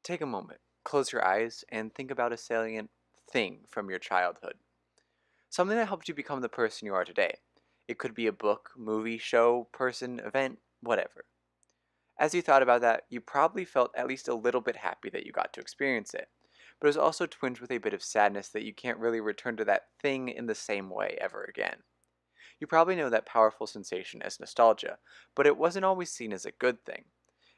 Take a moment, close your eyes, and think about a salient thing from your childhood. Something that helped you become the person you are today. It could be a book, movie, show, person, event, whatever. As you thought about that, you probably felt at least a little bit happy that you got to experience it. But it was also tinged with a bit of sadness that you can't really return to that thing in the same way ever again. You probably know that powerful sensation as nostalgia, but it wasn't always seen as a good thing.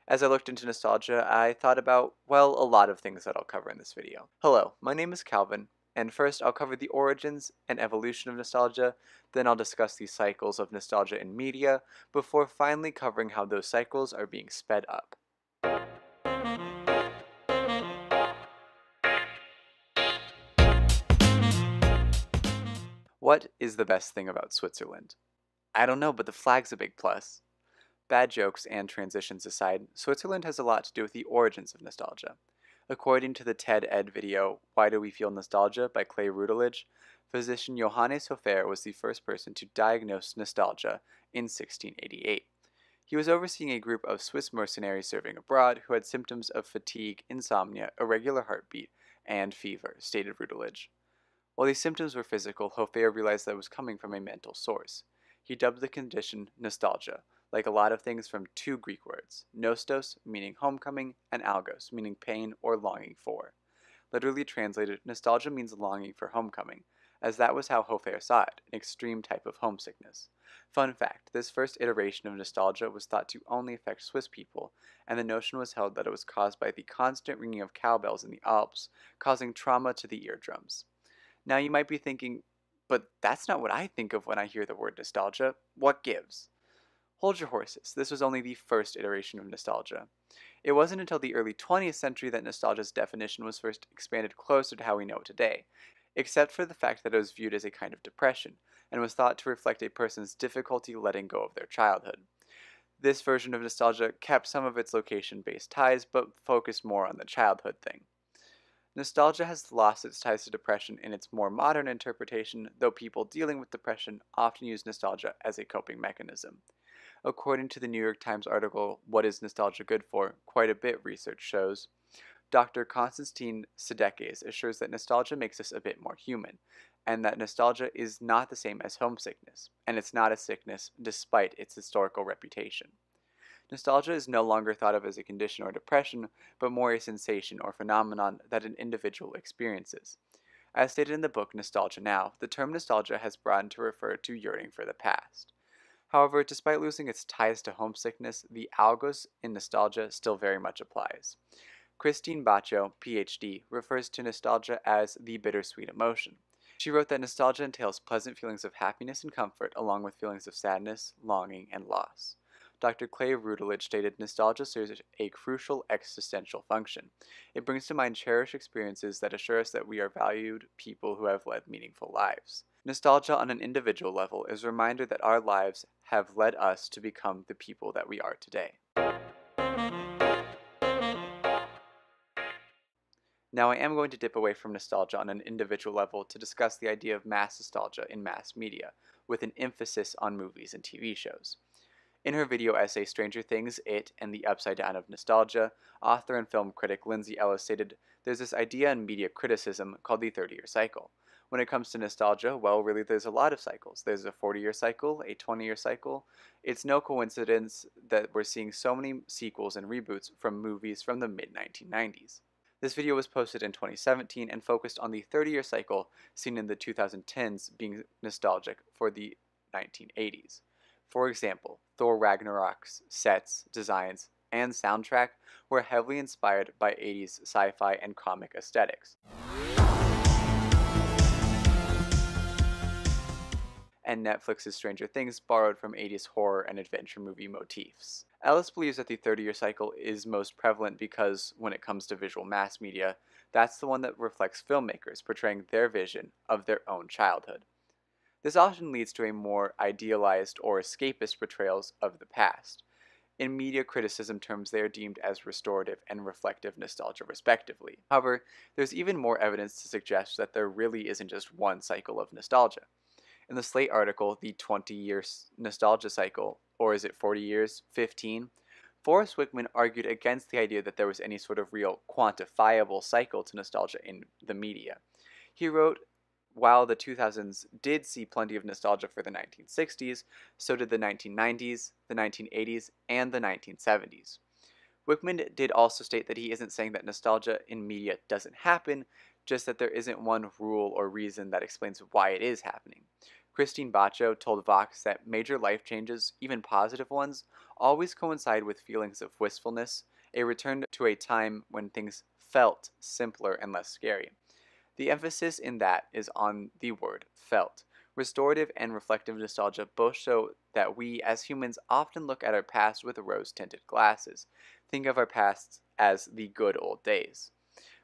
As I looked into nostalgia, I thought about, well, a lot of things that I'll cover in this video. Hello, my name is Calvin, and first I'll cover the origins and evolution of nostalgia, then I'll discuss the cycles of nostalgia in media, before finally covering how those cycles are being sped up. What is the best thing about Switzerland? I don't know, but the flag's a big plus. Bad jokes and transitions aside, Switzerland has a lot to do with the origins of nostalgia. According to the TED Ed video, Why Do We Feel Nostalgia by Clay Routledge, physician Johannes Hofer was the first person to diagnose nostalgia in 1688. He was overseeing a group of Swiss mercenaries serving abroad who had symptoms of fatigue, insomnia, irregular heartbeat, and fever, stated Routledge. While these symptoms were physical, Hofer realized that it was coming from a mental source. He dubbed the condition nostalgia, like a lot of things, from two Greek words, nostos, meaning homecoming, and algos, meaning pain or longing for. Literally translated, nostalgia means longing for homecoming, as that was how Hofer saw it, an extreme type of homesickness. Fun fact, this first iteration of nostalgia was thought to only affect Swiss people, and the notion was held that it was caused by the constant ringing of cowbells in the Alps, causing trauma to the eardrums. Now you might be thinking, but that's not what I think of when I hear the word nostalgia. What gives? Hold your horses, this was only the first iteration of nostalgia. It wasn't until the early 20th century that nostalgia's definition was first expanded closer to how we know it today, except for the fact that it was viewed as a kind of depression, and was thought to reflect a person's difficulty letting go of their childhood. This version of nostalgia kept some of its location-based ties, but focused more on the childhood thing. Nostalgia has lost its ties to depression in its more modern interpretation, though people dealing with depression often use nostalgia as a coping mechanism. According to the New York Times article, What is Nostalgia Good For? Quite a bit research shows. Dr. Constantine Sedekes assures that nostalgia makes us a bit more human, and that nostalgia is not the same as homesickness, and it's not a sickness despite its historical reputation. Nostalgia is no longer thought of as a condition or depression, but more a sensation or phenomenon that an individual experiences. As stated in the book Nostalgia Now, the term nostalgia has broadened to refer to yearning for the past. However, despite losing its ties to homesickness, the algos in nostalgia still very much applies. Christine Baccio, PhD, refers to nostalgia as the bittersweet emotion. She wrote that nostalgia entails pleasant feelings of happiness and comfort, along with feelings of sadness, longing, and loss. Dr. Clay Routledge stated nostalgia serves a crucial existential function. It brings to mind cherished experiences that assure us that we are valued people who have led meaningful lives. Nostalgia on an individual level is a reminder that our lives have led us to become the people that we are today. Now I am going to dip away from nostalgia on an individual level to discuss the idea of mass nostalgia in mass media, with an emphasis on movies and TV shows. In her video essay Stranger Things, It, and the Upside Down of Nostalgia, author and film critic Lindsay Ellis stated, "There's this idea in media criticism called the 30-year cycle. When it comes to nostalgia, well, really there's a lot of cycles. There's a 40-year cycle, a 20-year cycle. It's no coincidence that we're seeing so many sequels and reboots from movies from the mid-1990s. This video was posted in 2017 and focused on the 30-year cycle seen in the 2010s being nostalgic for the 1980s. For example, Thor Ragnarok's sets, designs, and soundtrack were heavily inspired by 80s sci-fi and comic aesthetics. And Netflix's Stranger Things borrowed from 80s horror and adventure movie motifs. Ellis believes that the 30-year cycle is most prevalent because, when it comes to visual mass media, that's the one that reflects filmmakers portraying their vision of their own childhood. This often leads to a more idealized or escapist portrayals of the past. In media criticism terms, they are deemed as restorative and reflective nostalgia respectively. However, there's even more evidence to suggest that there really isn't just one cycle of nostalgia. In the Slate article, The 20-Year Nostalgia Cycle, or is it 40 years, 15? Forrest Wickman argued against the idea that there was any sort of real quantifiable cycle to nostalgia in the media. He wrote, while the 2000s did see plenty of nostalgia for the 1960s, so did the 1990s, the 1980s, and the 1970s. Wickman did also state that he isn't saying that nostalgia in media doesn't happen, just that there isn't one rule or reason that explains why it is happening. Christine Baccio told Vox that major life changes, even positive ones, always coincide with feelings of wistfulness, a return to a time when things felt simpler and less scary. The emphasis in that is on the word felt. Restorative and reflective nostalgia both show that we as humans often look at our past with rose-tinted glasses. Think of our past as the good old days.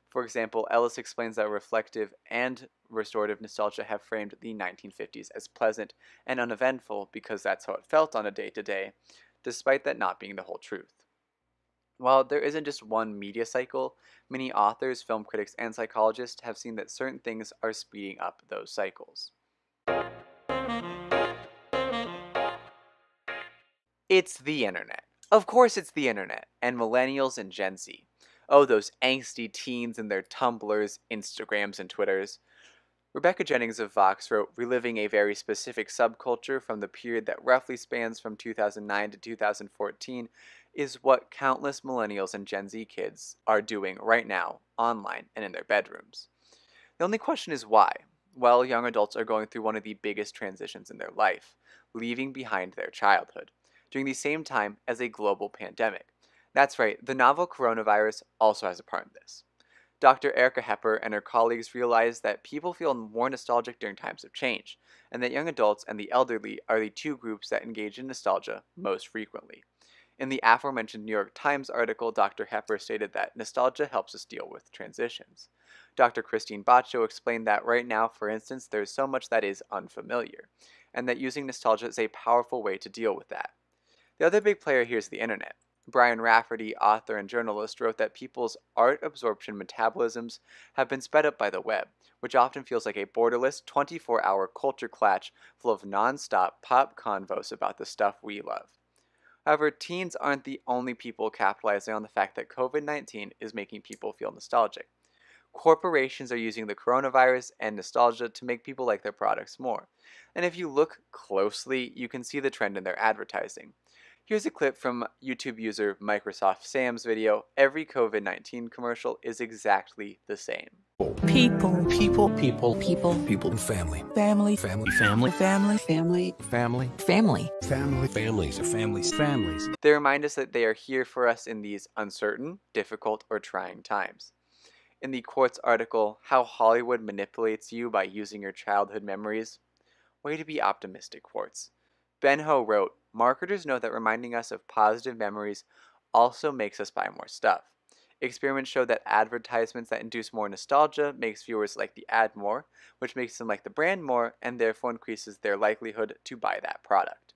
For example, Ellis explains that reflective and restorative nostalgia have framed the 1950s as pleasant and uneventful because that's how it felt on a day-to-day, despite that not being the whole truth. While there isn't just one media cycle, many authors, film critics, and psychologists have seen that certain things are speeding up those cycles. It's the internet. Of course it's the internet, and millennials and Gen Z. Oh, those angsty teens and their Tumblrs, Instagrams, and Twitters. Rebecca Jennings of Vox wrote, reliving a very specific subculture from the period that roughly spans from 2009 to 2014 is what countless millennials and Gen Z kids are doing right now, online and in their bedrooms. The only question is why? Well, young adults are going through one of the biggest transitions in their life, leaving behind their childhood, during the same time as a global pandemic. That's right, the novel coronavirus also has a part in this. Dr. Erica Hepper and her colleagues realized that people feel more nostalgic during times of change, and that young adults and the elderly are the two groups that engage in nostalgia most frequently. In the aforementioned New York Times article, Dr. Hepper stated that nostalgia helps us deal with transitions. Dr. Christine Baccio explained that right now, for instance, there is so much that is unfamiliar, and that using nostalgia is a powerful way to deal with that. The other big player here is the internet. Brian Rafferty, author and journalist, wrote that people's art absorption metabolisms have been sped up by the web, which often feels like a borderless 24-hour culture clutch full of non-stop pop convos about the stuff we love. However, teens aren't the only people capitalizing on the fact that COVID-19 is making people feel nostalgic. Corporations are using the coronavirus and nostalgia to make people like their products more. And if you look closely, you can see the trend in their advertising. Here's a clip from YouTube user Microsoft Sam's video. Every COVID-19 commercial is exactly the same. People. People. Family. Family. Families. They remind us that they are here for us in these uncertain, difficult, or trying times. In the Quartz article, How Hollywood Manipulates You by Using Your Childhood Memories, way to be optimistic, Quartz. Ben Ho wrote, marketers know that reminding us of positive memories also makes us buy more stuff. Experiments show that advertisements that induce more nostalgia makes viewers like the ad more, which makes them like the brand more, and therefore increases their likelihood to buy that product.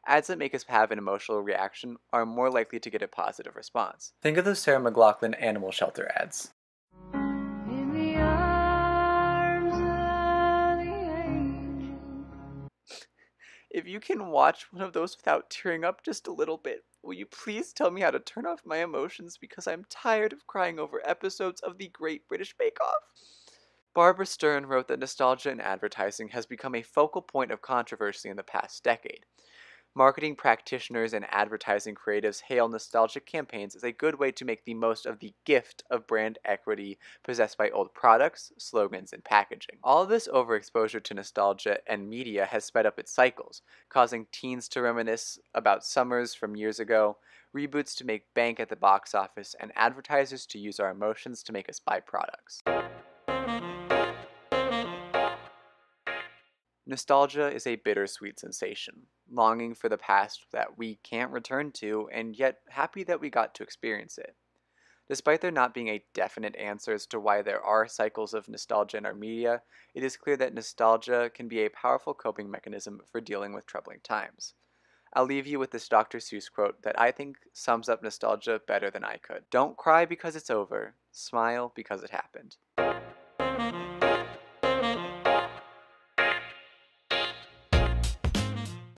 Ads that make us have an emotional reaction are more likely to get a positive response. Think of those Sarah McLachlan animal shelter ads. If you can watch one of those without tearing up just a little bit, will you please tell me how to turn off my emotions because I'm tired of crying over episodes of The Great British Bake Off? Barbara Stern wrote that nostalgia in advertising has become a focal point of controversy in the past decade. Marketing practitioners and advertising creatives hail nostalgic campaigns as a good way to make the most of the gift of brand equity possessed by old products, slogans, and packaging. All of this overexposure to nostalgia and media has sped up its cycles, causing teens to reminisce about summers from years ago, reboots to make bank at the box office, and advertisers to use our emotions to make us buy products. Nostalgia is a bittersweet sensation, longing for the past that we can't return to, and yet happy that we got to experience it. Despite there not being a definite answer as to why there are cycles of nostalgia in our media, it is clear that nostalgia can be a powerful coping mechanism for dealing with troubling times. I'll leave you with this Dr. Seuss quote that I think sums up nostalgia better than I could. Don't cry because it's over, smile because it happened.